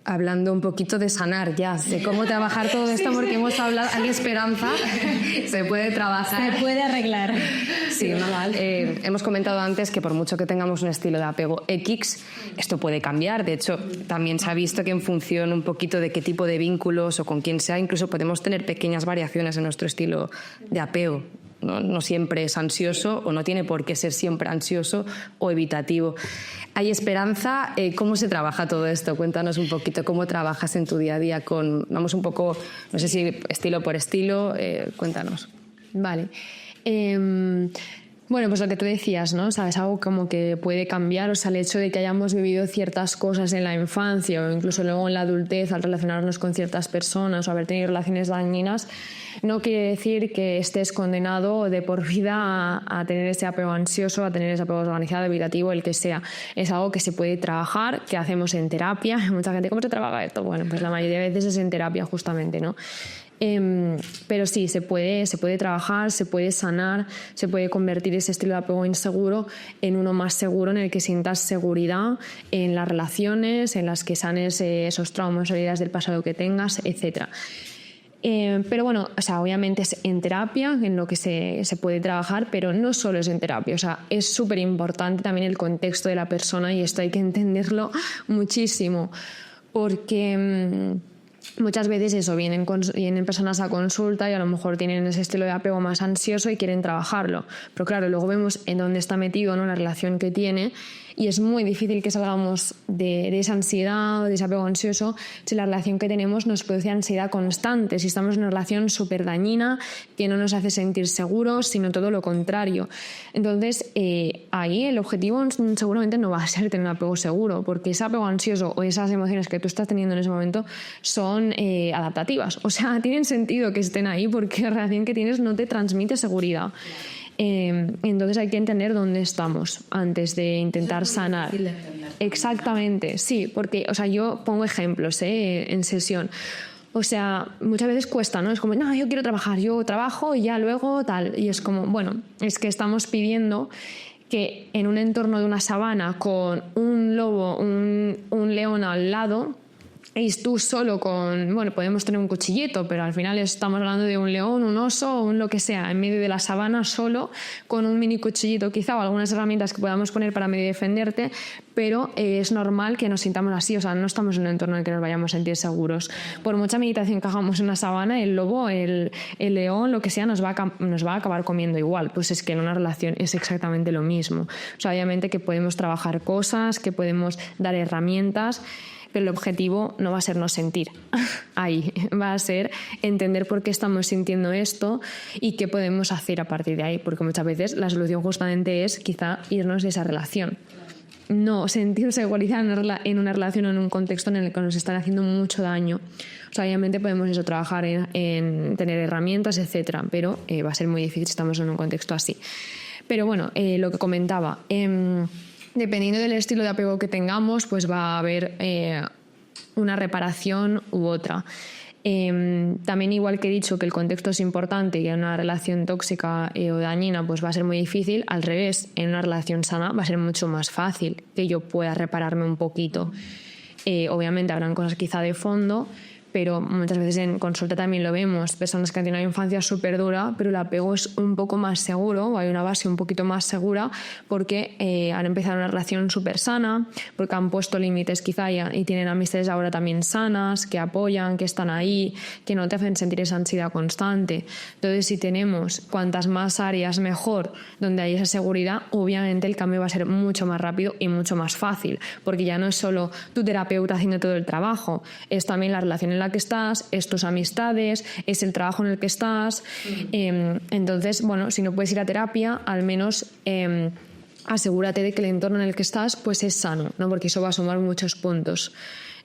hablando un poquito de sanar ya, de cómo trabajar todo esto, porque hemos hablado, hay esperanza, se puede trabajar. Se puede arreglar. Sí, hemos comentado antes que por mucho que tengamos un estilo de apego X, esto puede cambiar. De hecho, también se ha visto que en función un poquito de qué tipo de vínculos o con quién sea, incluso podemos tener pequeñas variaciones en nuestro estilo de apego. No siempre es ansioso o no tiene por qué ser siempre ansioso o evitativo. ¿Hay esperanza? ¿Cómo se trabaja todo esto? Cuéntanos un poquito cómo trabajas en tu día a día vamos un poco, no sé si estilo por estilo, cuéntanos. Vale. Bueno, pues lo que tú decías, ¿no? O sea, es algo como que puede cambiar, o sea, el hecho de que hayamos vivido ciertas cosas en la infancia o incluso luego en la adultez al relacionarnos con ciertas personas o haber tenido relaciones dañinas, no quiere decir que estés condenado de por vida a tener ese apego ansioso, a tener ese apego organizado, evitativo, el que sea. Es algo que se puede trabajar, que hacemos en terapia. Mucha gente, ¿cómo se trabaja esto? Bueno, pues la mayoría de veces es en terapia justamente, ¿no? Pero sí, se puede trabajar, se puede sanar, se puede convertir ese estilo de apego inseguro en uno más seguro, en el que sientas seguridad en las relaciones, en las que sanes esos traumas o heridas del pasado que tengas, etc. Pero bueno, o sea, obviamente es en terapia en lo que se puede trabajar, pero no solo es en terapia, o sea, es súper importante también el contexto de la persona y esto hay que entenderlo muchísimo, porque muchas veces eso, vienen personas a consulta y a lo mejor tienen ese estilo de apego más ansioso y quieren trabajarlo. Pero claro, luego vemos en dónde está metido, ¿no?, la relación que tiene, y es muy difícil que salgamos de esa ansiedad o de ese apego ansioso si la relación que tenemos nos produce ansiedad constante, si estamos en una relación súper dañina que no nos hace sentir seguros, sino todo lo contrario. Entonces, ahí el objetivo seguramente no va a ser tener un apego seguro, porque ese apego ansioso o esas emociones que tú estás teniendo en ese momento son adaptativas. O sea, tienen sentido que estén ahí porque la relación que tienes no te transmite seguridad. Entonces hay que entender dónde estamos antes de intentar sanar. Exactamente, sí, porque, o sea, yo pongo ejemplos en sesión. O sea, muchas veces cuesta, ¿no? Es como, no, yo quiero trabajar, yo trabajo y ya luego tal. Y es como, bueno, es que estamos pidiendo que en un entorno de una sabana con un lobo, un león al lado, y tú solo con, bueno, podemos tener un cuchillito, pero al final estamos hablando de un león, un oso o un lo que sea, en medio de la sabana solo, con un mini cuchillito quizá o algunas herramientas que podamos poner para medio defenderte, pero es normal que nos sintamos así, o sea, no estamos en un entorno en el que nos vayamos a sentir seguros. Por mucha meditación que hagamos en una sabana, el lobo, el león, lo que sea, nos va a acabar comiendo igual. Pues es que en una relación es exactamente lo mismo. O sea, obviamente que podemos trabajar cosas, que podemos dar herramientas, pero el objetivo no va a ser no sentir ahí, va a ser entender por qué estamos sintiendo esto y qué podemos hacer a partir de ahí, porque muchas veces la solución justamente es quizá irnos de esa relación. No sentir seguridad en una relación o en un contexto en el que nos están haciendo mucho daño. O sea, obviamente podemos trabajar en tener herramientas, etcétera, pero va a ser muy difícil si estamos en un contexto así. Pero bueno, lo que comentaba, dependiendo del estilo de apego que tengamos, pues va a haber una reparación u otra. También, igual que he dicho que el contexto es importante y en una relación tóxica o dañina pues va a ser muy difícil, al revés, en una relación sana va a ser mucho más fácil que yo pueda repararme un poquito. Obviamente habrán cosas quizá de fondo, pero muchas veces en consulta también lo vemos, personas que han tenido una infancia súper dura, pero el apego es un poco más seguro, o hay una base un poquito más segura, porque han empezado una relación súper sana, porque han puesto límites quizá y tienen amistades ahora también sanas, que apoyan, que están ahí, que no te hacen sentir esa ansiedad constante. Entonces, si tenemos cuantas más áreas mejor donde hay esa seguridad, obviamente el cambio va a ser mucho más rápido y mucho más fácil, porque ya no es solo tu terapeuta haciendo todo el trabajo, es también la relación en la que estás, es tus amistades, es el trabajo en el que estás. Entonces, bueno, si no puedes ir a terapia, al menos asegúrate de que el entorno en el que estás pues es sano, ¿no? Porque eso va a sumar muchos puntos.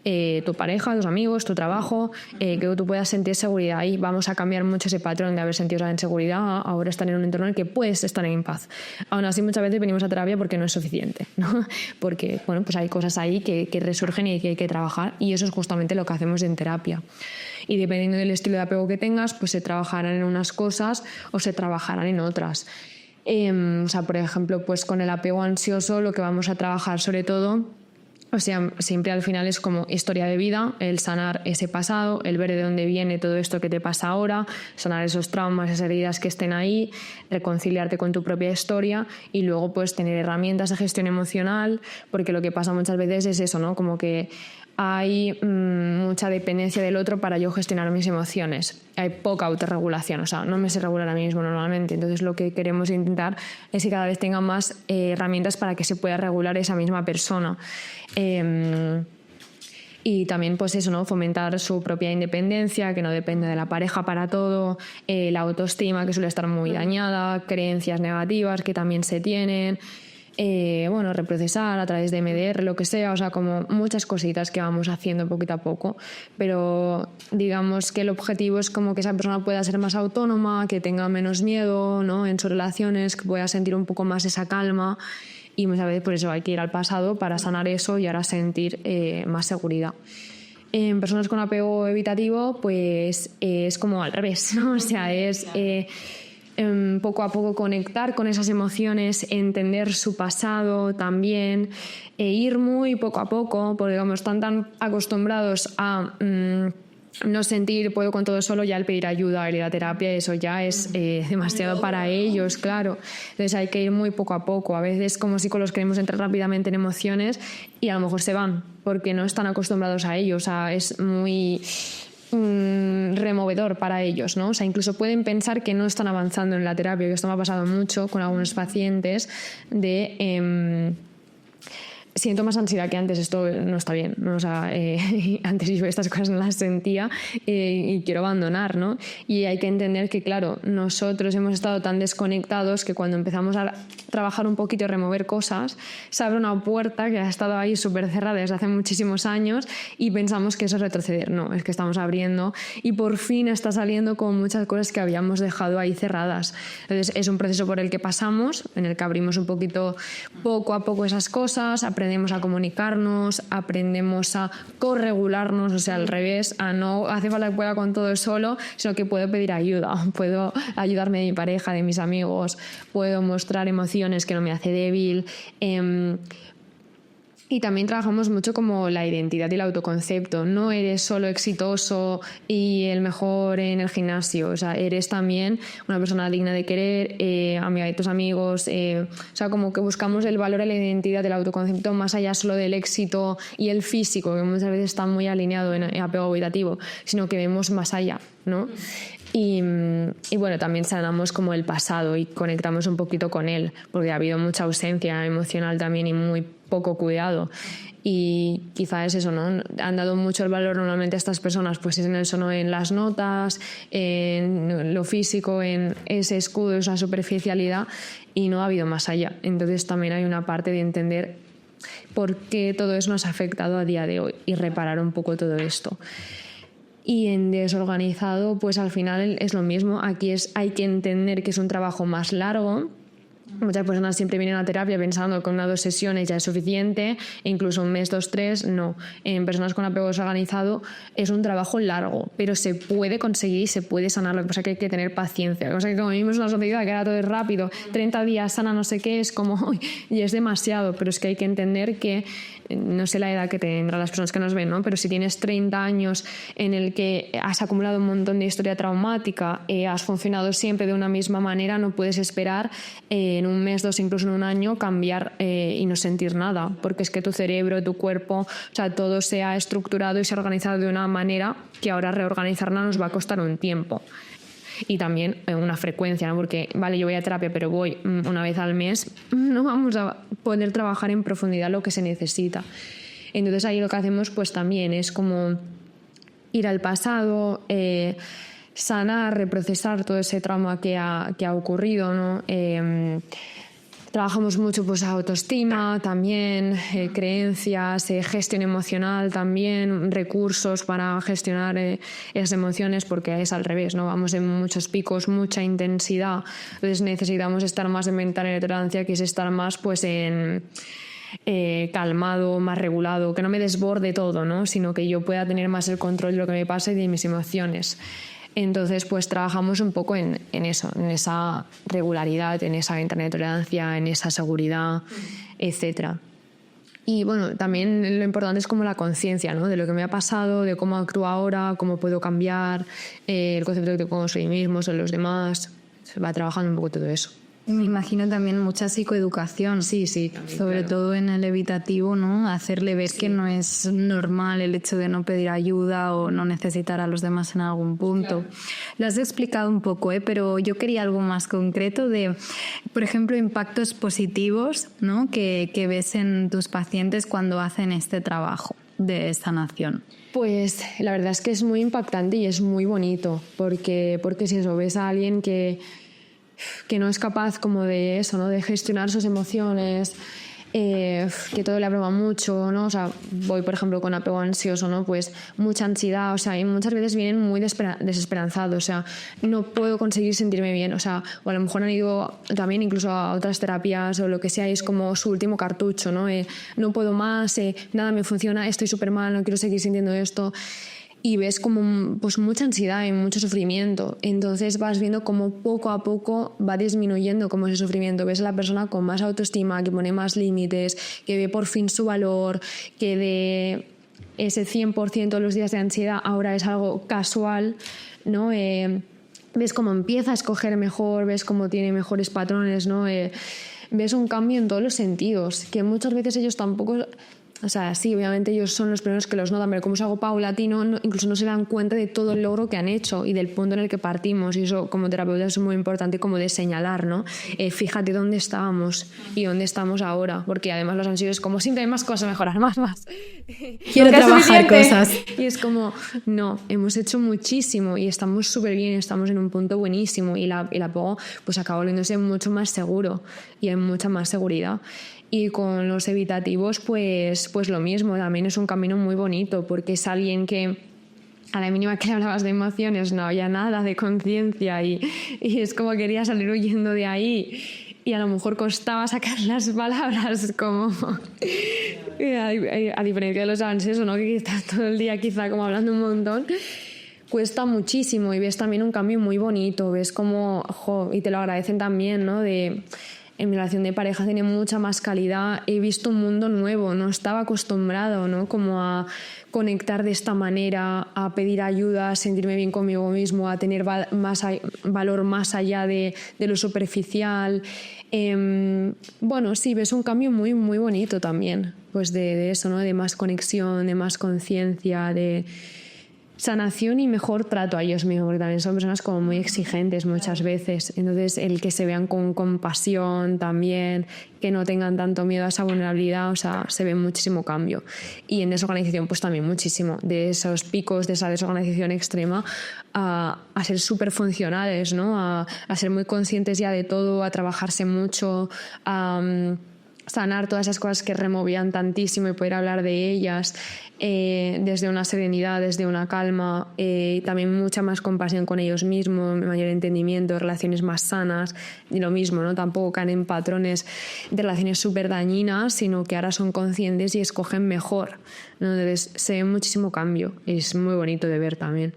Tu pareja, tus amigos, tu trabajo, que tú puedas sentir seguridad. Ahí vamos a cambiar mucho ese patrón de haber sentido esa inseguridad a ahora estar en un entorno en el que puedes estar en paz. Aún así, muchas veces venimos a terapia porque no es suficiente, ¿no? Porque, bueno, pues hay cosas ahí que resurgen y que hay que trabajar, y eso es justamente lo que hacemos en terapia. Y dependiendo del estilo de apego que tengas, pues se trabajarán en unas cosas o se trabajarán en otras. O sea, por ejemplo, pues con el apego ansioso lo que vamos a trabajar sobre todo O sea, siempre al final es como historia de vida, el sanar ese pasado, el ver de dónde viene todo esto que te pasa ahora, sanar esos traumas, esas heridas que estén ahí, reconciliarte con tu propia historia y luego pues tener herramientas de gestión emocional, porque lo que pasa muchas veces es eso, ¿no? Como que hay mucha dependencia del otro para yo gestionar mis emociones. Hay poca autorregulación, o sea, no me sé regular a mí mismo normalmente. Entonces lo que queremos intentar es que cada vez tenga más herramientas para que se pueda regular esa misma persona. Y también pues eso, ¿no? Fomentar su propia independencia, que no depende de la pareja para todo, la autoestima que suele estar muy dañada, creencias negativas que también se tienen. Bueno, reprocesar a través de MDR, lo que sea, o sea, como muchas cositas que vamos haciendo poquito a poco, pero digamos que el objetivo es como que esa persona pueda ser más autónoma, que tenga menos miedo, ¿no? En sus relaciones, que pueda sentir un poco más esa calma, y muchas veces por eso hay que ir al pasado para sanar eso y ahora sentir más seguridad. En personas con apego evitativo pues es como al revés, ¿no? O sea, es poco a poco conectar con esas emociones, entender su pasado también, ir muy poco a poco, porque como están tan acostumbrados a no sentir, puedo con todo solo, ya el pedir ayuda, el ir a terapia, eso ya es demasiado para ellos, claro. Entonces hay que ir muy poco a poco. A veces como psicólogos queremos entrar rápidamente en emociones y a lo mejor se van porque no están acostumbrados a ello. O sea, es muy removedor para ellos, ¿no? O sea, incluso pueden pensar que no están avanzando en la terapia, que esto me ha pasado mucho con algunos pacientes de siento más ansiedad que antes, esto no está bien, ¿no? O sea, antes yo estas cosas no las sentía y quiero abandonar, ¿no? Y hay que entender que, claro, nosotros hemos estado tan desconectados que cuando empezamos a trabajar un poquito y remover cosas, se abre una puerta que ha estado ahí súper cerrada desde hace muchísimos años y pensamos que eso es retroceder. No, es que estamos abriendo y por fin está saliendo con muchas cosas que habíamos dejado ahí cerradas. Entonces es un proceso por el que pasamos, en el que abrimos un poquito, poco a poco esas cosas, aprendemos a comunicarnos, aprendemos a corregularnos, o sea, al revés, a no hace falta que pueda con todo solo, sino que puedo pedir ayuda, puedo ayudarme de mi pareja, de mis amigos, puedo mostrar emociones que no me hace débil. Y también trabajamos mucho como la identidad y el autoconcepto. No eres solo exitoso y el mejor en el gimnasio. O sea, eres también una persona digna de querer, amiga de tus amigos. O sea, como que buscamos el valor de la identidad, del autoconcepto, más allá solo del éxito y el físico, que muchas veces está muy alineado en apego evitativo, sino que vemos más allá, ¿no? Y bueno, también sanamos como el pasado y conectamos un poquito con él, porque ha habido mucha ausencia emocional también y muy poco cuidado. Y quizá es eso, ¿no? Han dado mucho el valor normalmente a estas personas, pues es en eso, ¿no? En las notas, en lo físico, en ese escudo, esa superficialidad, y no ha habido más allá. Entonces también hay una parte de entender por qué todo eso nos ha afectado a día de hoy y reparar un poco todo esto. Y en desorganizado, pues al final es lo mismo. Aquí hay que entender que es un trabajo más largo. Muchas personas siempre vienen a terapia pensando que 1 o 2 sesiones ya es suficiente, e incluso 1 mes, 2, 3, no. En personas con apego desorganizado es un trabajo largo, pero se puede conseguir y se puede sanar. Lo que pasa es que hay que tener paciencia. Lo que pasa es que como vivimos en una sociedad que ahora todo es rápido, 30 días sana no sé qué, es como, y es demasiado, pero es que hay que entender que no sé la edad que tendrán las personas que nos ven, ¿no? Pero si tienes 30 años en el que has acumulado un montón de historia traumática, has funcionado siempre de una misma manera, no puedes esperar en 1 mes, 2, incluso en 1 año cambiar y no sentir nada, porque es que tu cerebro, tu cuerpo, o sea, todo se ha estructurado y se ha organizado de una manera que ahora reorganizarla nos va a costar un tiempo. Y también una frecuencia, ¿no? Porque vale, yo voy a terapia pero voy 1 vez al mes, no vamos a poder trabajar en profundidad lo que se necesita. Entonces ahí lo que hacemos pues también es como ir al pasado, sanar, reprocesar todo ese trauma que ha ocurrido, ¿no? Trabajamos mucho pues autoestima también, creencias, gestión emocional también, recursos para gestionar esas emociones, porque es al revés, ¿no? Vamos en muchos picos, mucha intensidad, entonces necesitamos estar más en mental y tolerancia, que es estar más pues en calmado, más regulado, que no me desborde todo, ¿no? Sino que yo pueda tener más el control de lo que me pasa y de mis emociones. Entonces, pues trabajamos un poco en eso, en esa regularidad, en esa ventana de tolerancia, en esa seguridad, etcétera. Y bueno, también lo importante es como la conciencia, ¿no? De lo que me ha pasado, de cómo actúo ahora, cómo puedo cambiar, el concepto que tengo con los mismos o los demás. Se va trabajando un poco todo eso. Me imagino también mucha psicoeducación. Sí, también, sobre claro. todo en el evitativo, ¿no? Hacerle ver que no es normal el hecho de no pedir ayuda o no necesitar a los demás en algún punto. Claro. Lo has explicado un poco, pero yo quería algo más concreto de, por ejemplo, impactos positivos, ¿no? que ves en tus pacientes cuando hacen este trabajo de sanación. Pues la verdad es que es muy impactante y es muy bonito, porque si eso, ves a alguien que no es capaz como de eso, ¿no? De gestionar sus emociones, que todo le abruma mucho, ¿no? O sea, voy por ejemplo con apego ansioso, ¿no? Pues mucha ansiedad, o sea, y muchas veces vienen muy desesperanzados, o sea, no puedo conseguir sentirme bien, o sea, o a lo mejor han ido también incluso a otras terapias o lo que sea, y es como su último cartucho, ¿no? No puedo más, nada me funciona, estoy súper mal, no quiero seguir sintiendo esto. Y ves como pues mucha ansiedad y mucho sufrimiento. Entonces vas viendo cómo poco a poco va disminuyendo como ese sufrimiento. Ves a la persona con más autoestima, que pone más límites, que ve por fin su valor, que de ese 100% de los días de ansiedad ahora es algo casual, ¿no? Ves cómo empieza a escoger mejor, ves cómo tiene mejores patrones, ¿no? Ves un cambio en todos los sentidos, que muchas veces ellos tampoco... O sea, sí, obviamente ellos son los primeros que los notan, pero como es algo paulatino, incluso no se dan cuenta de todo el logro que han hecho y del punto en el que partimos. Y eso, como terapeuta, es muy importante como de señalar, ¿no? Fíjate dónde estábamos y dónde estamos ahora, porque además los ansiosos como siempre hay más cosas a mejorar, más. Quiero trabajar cosas. Y es como, no, hemos hecho muchísimo y estamos súper bien, estamos en un punto buenísimo y el apego pues acaba volviéndose mucho más seguro y hay mucha más seguridad. Y con los evitativos, pues lo mismo, también es un camino muy bonito, porque es alguien que a la mínima que le hablabas de emociones no había nada de conciencia y es como quería salir huyendo de ahí y a lo mejor costaba sacar las palabras como... a diferencia de los ansiosos, ¿no? Que estás todo el día quizá como hablando un montón... Cuesta muchísimo y ves también un cambio muy bonito, ves como... y te lo agradecen también, ¿no? En mi relación de pareja tiene mucha más calidad, he visto un mundo nuevo, no estaba acostumbrado, ¿no? Como a conectar de esta manera, a pedir ayuda, a sentirme bien conmigo mismo, a tener valor más allá de lo superficial. Bueno, sí, ves un cambio muy, muy bonito también, pues de eso, ¿no? De más conexión, de más conciencia, de sanación y mejor trato a ellos mismos, porque también son personas como muy exigentes muchas veces. Entonces, el que se vean con compasión también, que no tengan tanto miedo a esa vulnerabilidad, o sea, se ve muchísimo cambio. Y en desorganización, pues también muchísimo. De esos picos, de esa desorganización extrema, a ser súper funcionales, ¿no? A ser muy conscientes ya de todo, a trabajarse mucho, a sanar todas esas cosas que removían tantísimo y poder hablar de ellas desde una serenidad, desde una calma, también mucha más compasión con ellos mismos, mayor entendimiento, relaciones más sanas y lo mismo, ¿no? Tampoco caen en patrones de relaciones súper dañinas, sino que ahora son conscientes y escogen mejor, ¿no? Entonces se ve muchísimo cambio, es muy bonito de ver también.